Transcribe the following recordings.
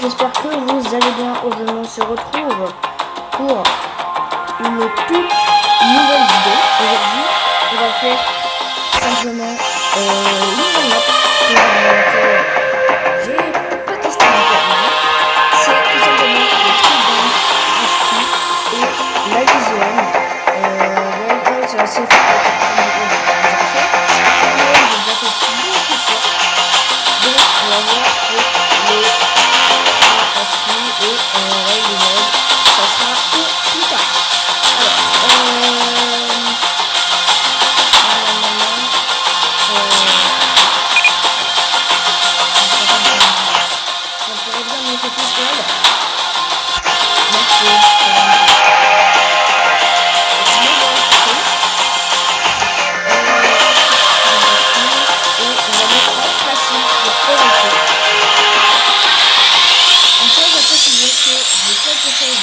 j'espère que vous allez bien. Aujourd'hui, on se retrouve pour une toute nouvelle vidéo. Aujourd'hui, on va faire simplement une nouvelle map que j'ai pas testé encore avant. C'est tout simplement le Trident HQ et la Vision. Ouais, c'est assez fort avec cette vidéo, on va déjà fait. Mais j'ai déjà fait beaucoup de fois. Donc, on va voir pour le et ouais, les meubles, ça sera pour plus tard. Alors, ça pourrait bien me laisser tout seul. Merci. Et on va mettre en facile pour commencer. En fait, j'ai précisé que j'ai quelque chose.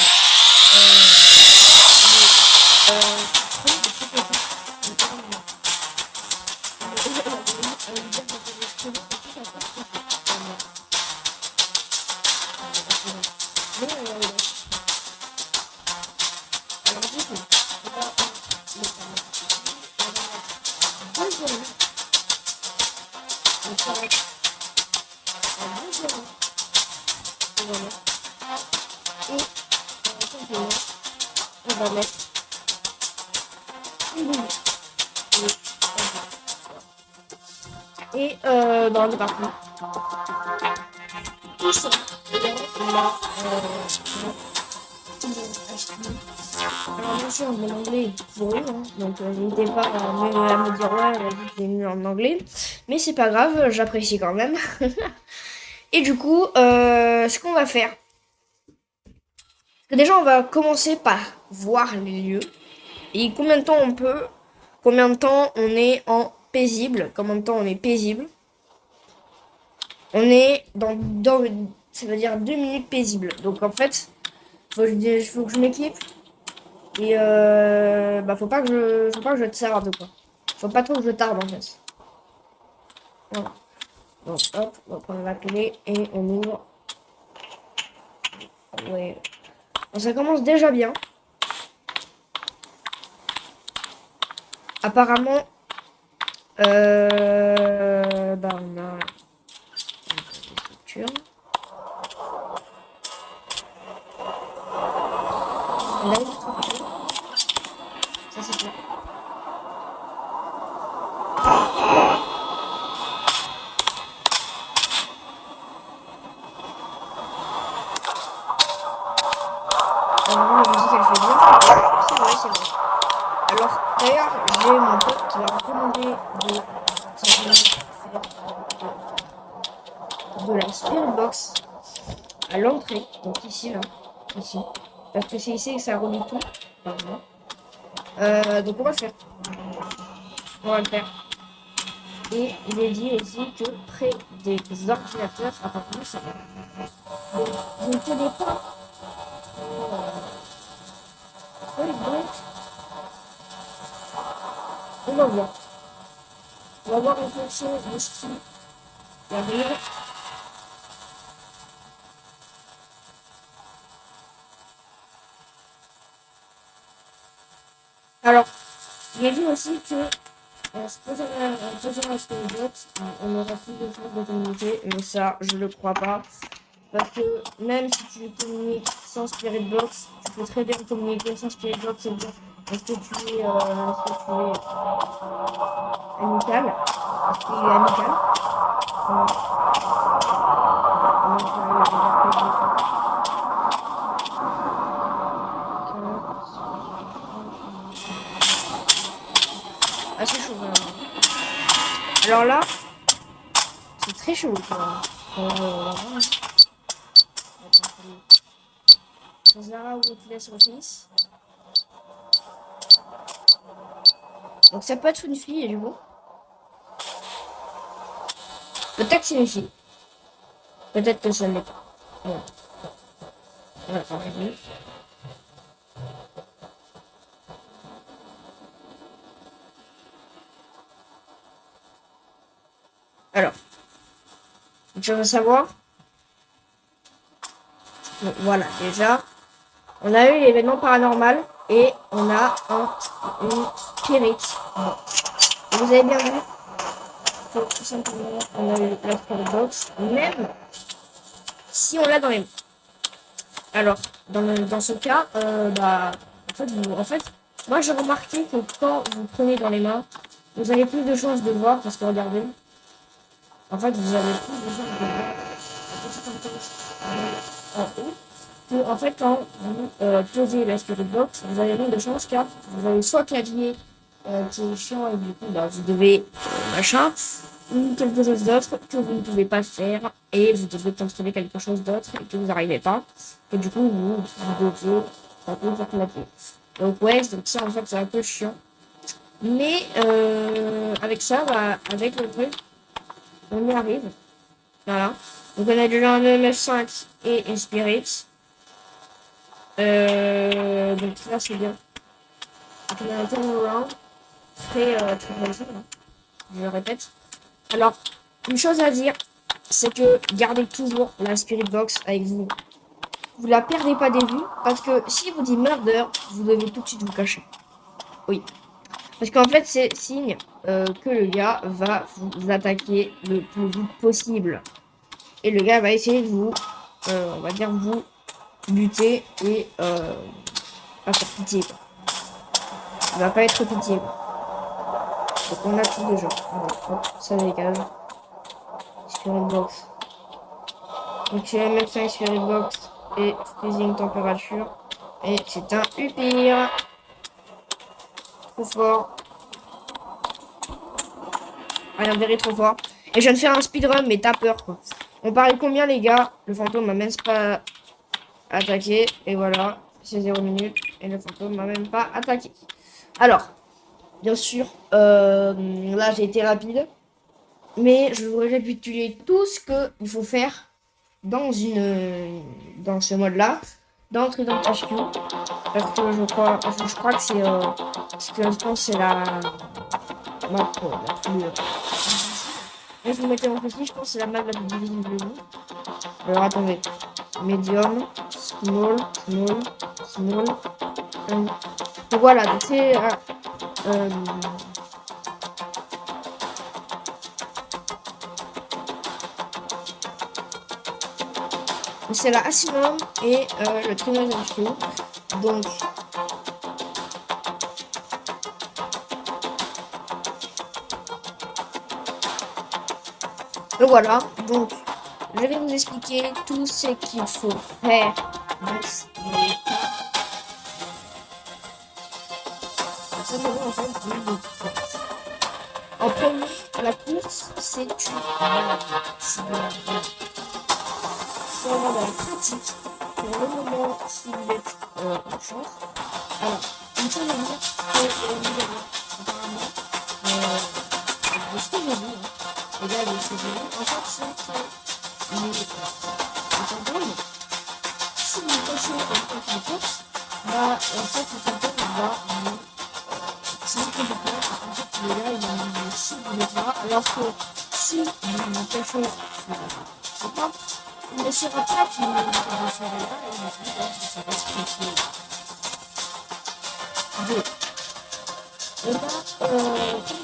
On va mettre une boule. Et bah on est parti. Tout ça. Et là, alors bien sûr, mon anglais est pourri, hein, donc n'hésitez pas à me dire ouais, vas-y, t'es nul en anglais. Mais c'est pas grave, j'apprécie quand même. Et du coup, ce qu'on va faire, déjà on va commencer par voir les lieux. Et combien de temps on est en paisible, combien de temps on est paisible. On est dans ça veut dire 2 minutes paisible. Donc en fait, faut que je m'équipe. Et bah faut pas que je tarde quoi. Faut pas trop que je tarde en fait. Voilà. Donc hop, on va prendre la clé et on ouvre. Ouais. Donc, ça commence déjà bien. Apparemment, bah on a des structures. On a une structure. Ça c'est bien. La musique elle fait bien. C'est vrai, c'est vrai. Alors d'ailleurs j'ai mon pote qui m'a recommandé de la Spirit Box à l'entrée. Donc ici là. Ici. Parce que c'est ici que ça relie tout. Donc on va le faire. On va le faire. Et il est dit aussi que près des ordinateurs, apparemment ça va. Donc je ne connais pas trop les banques. On va voir. On va voir en fonction de ce qui arrive. Alors, j'ai vu aussi que en se posant la Spirit Box, on aura plus de chances de communiquer, mais ça, je le crois pas. Parce que même si tu communiques sans Spirit Box, tu peux très bien communiquer sans Spirit Box, c'est-à-dire est-ce que tu es amical? Est-ce qu'il est amical? Ah, c'est chaud, vraiment. Alors là, c'est très chaud, quoi. Zara Witness Office. Donc ça peut être une fille, du coup. Peut-être que c'est une fille. Peut-être que ça ne l'est pas. Bon. On va faire mieux. Alors, je veux savoir. Donc voilà, déjà, on a eu l'événement paranormal et on a une spirit. Bon. Vous avez bien vu que tout simplement, on a eu la spirit box, même si on l'a dans les mains. Alors, dans ce cas, en fait, moi j'ai remarqué que quand vous prenez dans les mains, vous avez plus de chances de voir, parce que regardez, en fait, vous avez plus de chances de voir en haut. En fait, quand vous posez la spirit box, vous avez moins de chances car vous avez soit clavier qui est chiant et du coup vous devez machin, ou quelque chose d'autre que vous ne pouvez pas faire et vous devez construire quelque chose d'autre et que vous n'arrivez pas. Et du coup, vous devez taper sur clavier. Donc ouais, donc ça en fait c'est un peu chiant. Mais avec ça, avec le truc, on y arrive. Voilà. Donc on a déjà un EMF5 et une Spirit. Donc là c'est bien. Donc on a un turnaround très réussi, hein. Je le répète. Alors, une chose à dire, c'est que gardez toujours la Spirit Box avec vous. Vous la perdez pas des vues, parce que si vous dites murder, vous devez tout de suite vous cacher. Oui. Parce qu'en fait, c'est signe que le gars va vous attaquer le plus vite possible. Et le gars va essayer de vous, on va dire, vous buter et pas faire pitié, quoi. Il va pas être pitié, quoi. Donc on a tout déjà. Alors, hop, ça dégage. Spirit Box. Donc j'ai MF5 Spirit Box et freezing température. Et c'est un Upir. Trop fort. Rien de trop fort. Et je viens de faire un speedrun, mais t'as peur, quoi. On parlait combien, les gars? Le fantôme m'a même pas attaqué. Et voilà, c'est 0 minutes. Et le fantôme m'a même pas attaqué. Alors, bien sûr, là j'ai été rapide. Mais je voudrais récapituler tout ce qu'il faut faire dans ce mode-là. D'entrer dans le HQ. Parce que je crois que c'est ce que je pense c'est la map la plus et je vous mettez en petit, je pense que c'est la map la plus difficile de vous. Alors attendez. Medium, small, small, small. Donc voilà, donc c'est c'est la Asylum et le Trinity HQ. Donc voilà, donc je vais vous expliquer tout ce qu'il faut faire dans ce cas. En premier, la course, c'est une maladie. C'est de la maladie. C'est vraiment de la pratique. Pour le moment, si vous êtes en chance. Alors, une chose à dire, que nous avons apparemment, de ce que j'ai vu, et là, de ce que j'ai vu, en fait, c'est que les fantômes, si vous cachez en tant que course, en fait, le fantôme va vous complètement, parce qu'en fait, il est là, il a une cible, vous êtes là, alors que si vous cachez c'est pas, il ne sera pas qu'il vous sera là, et il sera spécial. 2. Et là, comme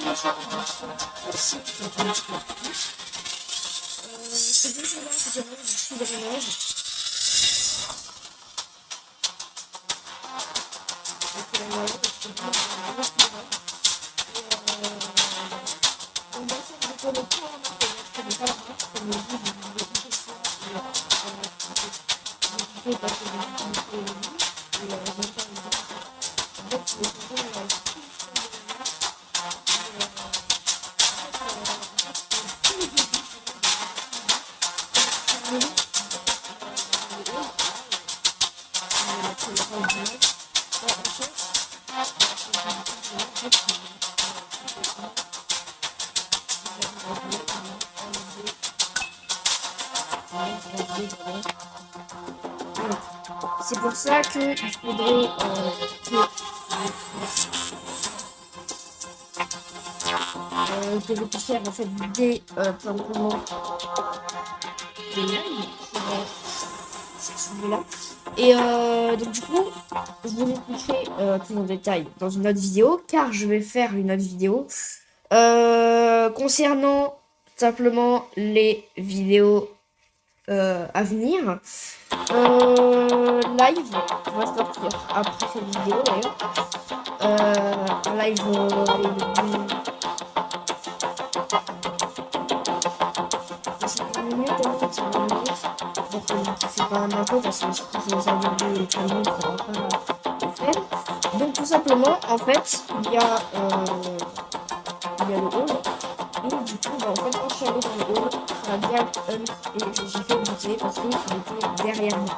les choses sont aussi que je l'explore plus, c'est deux choses-là, c'est vraiment du fil de ménage. Donc, la moyenne, c'est bien, on va faire des connexions en internet, je ne pas la marche, comme le dit, vous pouvez passer des et la résultat est en fait, le contrôle est c'est pour ça qu'il faudrait que je puisse faire en fait simplement des lives sur là. Et donc du coup, je vous expliquerai plus en détail dans une autre vidéo, car je vais faire une autre vidéo concernant simplement les vidéos à venir. Live va sortir après cette vidéo d'ailleurs. Un live de 50 minutes, hein, 50 minutes. Donc c'est quand même un peu parce que si je les avais vu les 30 minutes, ça va pas le faire. Donc tout simplement, en fait, il y a le hall. Et du coup, bah, en fait, quand je suis allée dans le hall, ça a bien hunt et j'ai fait monter parce qu'il était derrière moi.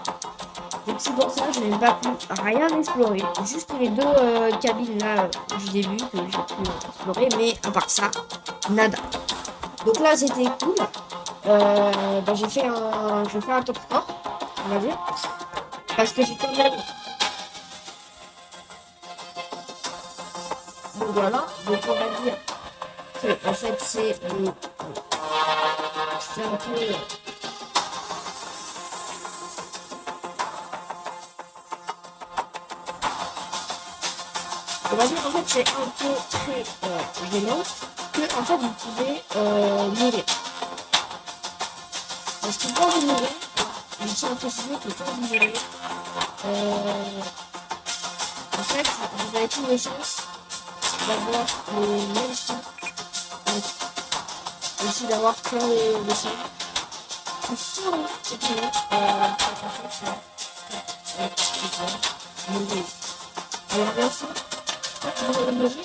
Donc c'est pour ça que je n'ai pas pu rien explorer. Juste les deux cabines là du début que j'ai pu explorer, mais à part ça, nada. Donc là c'était cool. Bah, j'ai fait un top score, on va dire. Parce que j'ai quand même. Donc voilà, donc on va dire que en fait c'est un peu. On va dire en fait c'est un peu très gênant que en fait vous pouvez mourir. Parce que quand vous mourrez, je tiens à préciser que quand vous mourrez, en fait vous avez plus de chances d'avoir les mêmes sons. Donc aussi d'avoir plein de sons. C'est sûr, c'est tout. En fait c'est mourir. Alors bien sûr, vous allez mourir.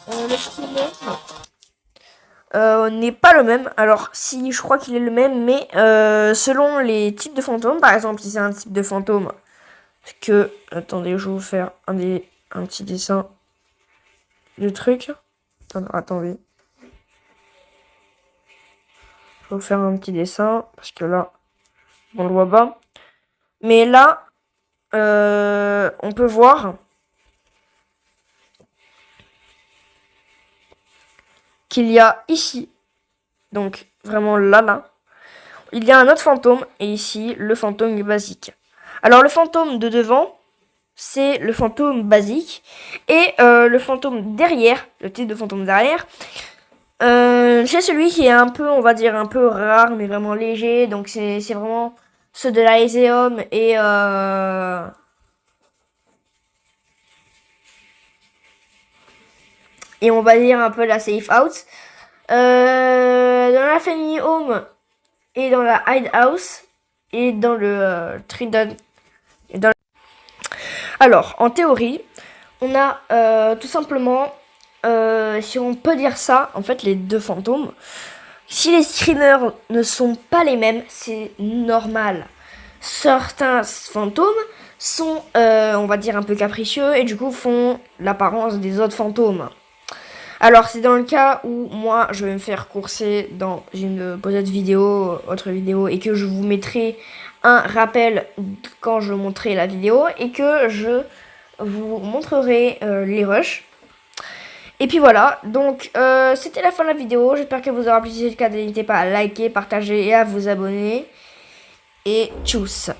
Le streamer n'est pas le même. Alors si je crois qu'il est le même, mais selon les types de fantômes, par exemple si c'est un type de fantôme que attendez, je vais vous faire un petit dessin du truc. Attendez. Je vais vous faire un petit dessin parce que là on le voit pas. Mais là on peut voir qu'il y a ici, donc vraiment là, il y a un autre fantôme et ici le fantôme basique. Alors le fantôme de devant, c'est le fantôme basique et le fantôme derrière, le type de fantôme derrière, c'est celui qui est un peu, on va dire un peu rare mais vraiment léger. Donc c'est vraiment ceux de l'Aeseum et on va dire un peu la safe house. Dans la family home et dans la hidehouse et dans le Trident. Alors, en théorie, on a tout simplement, si on peut dire ça, en fait, les deux fantômes. Si les screamers ne sont pas les mêmes, c'est normal. Certains fantômes sont, on va dire, un peu capricieux et du coup font l'apparence des autres fantômes. Alors, c'est dans le cas où moi, je vais me faire courser dans une peut-être vidéo, autre vidéo, et que je vous mettrai un rappel quand je montrerai la vidéo, et que je vous montrerai les rushs. Et puis voilà, donc c'était la fin de la vidéo. J'espère qu'elle vous aura plu. Si c'est le cas, n'hésitez pas à liker, partager et à vous abonner. Et tchuss!